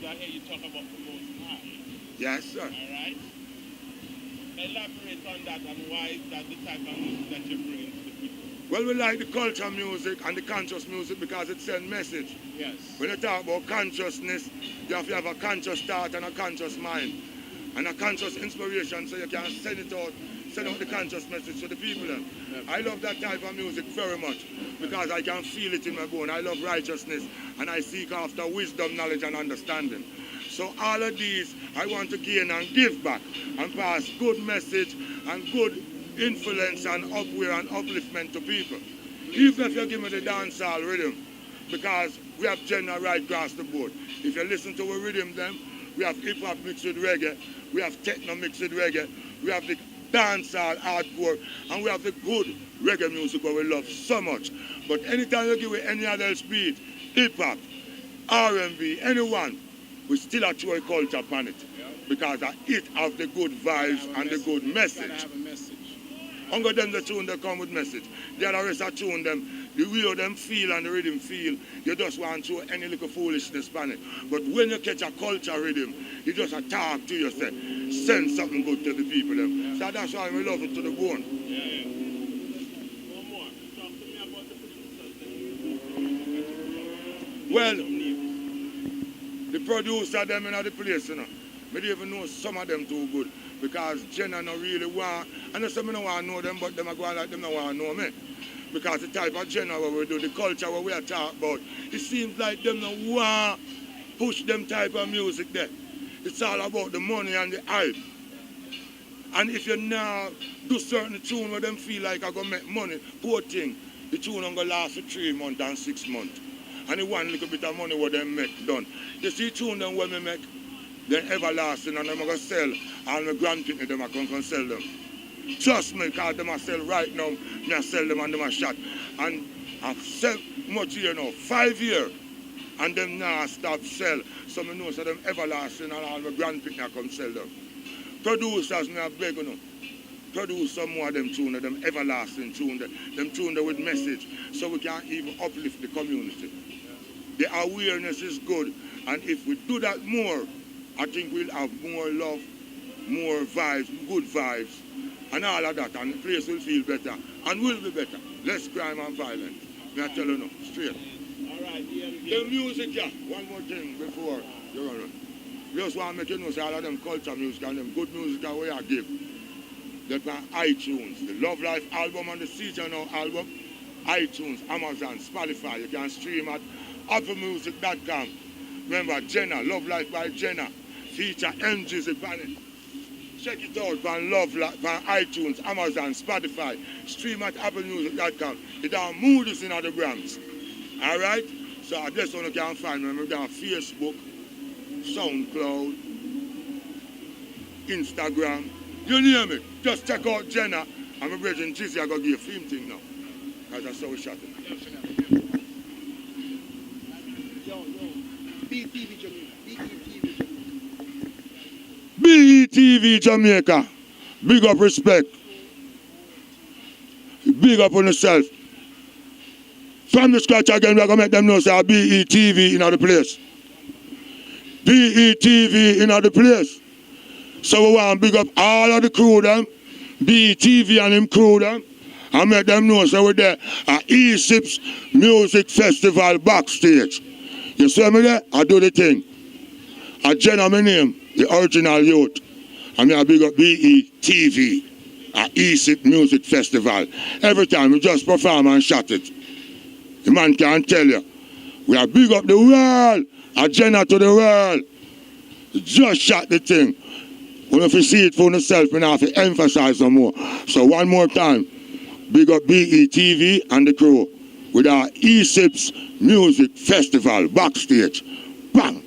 I hear you talk about the Most High. Yes, sir. All right? Elaborate on that and why is that the type of music that you're bringing to the people? Well, we like the culture music and the conscious music because it sends message. Yes. When you talk about consciousness, you have to have a conscious thought and a conscious mind and a conscious inspiration so you can send out the conscious message to the people. Yep. I love that type of music very much because I can feel it in my bone. I love righteousness and I seek after wisdom, knowledge and understanding. So all of these I want to gain and give back and pass good message and good influence and upward and upliftment to people. Even if you give me the dancehall rhythm, because we have genre right across the board. If you listen to a rhythm then, we have hip hop mixed with reggae, we have techno mixed with reggae, we have the dancehall, hardcore, and we have the good reggae music that we love so much. But anytime you give it any other beat, hip hop, R&B, anyone, we still have to culture upon it. Because it have the good vibes and the good message. Under them the tune they come with message. The other rest of tune them, the way them feel and the rhythm feel, you just want to any little foolishness on it. But when you catch a culture rhythm, you just talk to yourself, send something good to the people. Yeah. So that's why we love it to the bone. Yeah. One more. Talk to me about the producers. Well, the producer them in the place, you know. I don't even know some of them too good because Jenna don't really want, and I say I don't want to know them, but them are going like them don't want to know me. Because the type of genre what we do, the culture what we are talking about, it seems like them don't want to push them type of music there. It's all about the money and the hype. And if you now do certain tune where them feel like I'm going to make money, poor thing, the tune going to last for 3 months and 6 months. And the one little bit of money what them make done. You see tune them when we make, they're everlasting and them are going to sell. And my grandkids, them are going to sell them. Trust me, because them are sell right now, me I sell them and them are shot. And I've sell much here now, 5 years. And them now stop sell. So I know so them everlasting and all my grandkids come sell them. Producers, me I beg you know. Produce some more of them tune, them everlasting tune, them tune with message, so we can even uplift the community. The awareness is good, and if we do that more, I think we'll have more love, more vibes, good vibes, and all of that, and the place will feel better, and will be better. Less crime and violence. Me I tell you now, straight. All right, the music, yeah, one more thing before you run. We just want to make you know, say all of them culture music and them good music that we are give. That on iTunes, the Love Life album and the Seasonal album, iTunes, Amazon, Spotify. You can stream at applemusic.com. Remember, Jenna, Love Life by Jenna, feature MG's upon it. Check it out on Love Life, on iTunes, Amazon, Spotify. Stream at applemusic.com. It are movies in the Bronx. All right? So I guess one you can find me. We got Facebook, SoundCloud, Instagram. You name it. Just check out Jenna. I'm a bridge in Jizzy. I got to give you a film thing now. Because that's how we shot it. Yo. BETV Jamaica. BETV Jamaica. Big up respect. Big up on yourself. From the scratch again, we're going to make them know say BETV in the place. BETV in the place. So we want to big up all of the crew them, BETV and them crew them, and make them know so we're there at E-Sips Music Festival backstage. You see me there? I do the thing. I general my name, the original youth. And I big up BETV at E-Sips Music Festival. Every time we just perform and shot it. The man can't tell you. We are big up the world. Agenda to the world. Just shot the thing. When if you see it for yourself, you have to emphasize some more. So one more time, big up BETV and the crew with our E-Sips Music Festival backstage. Bang!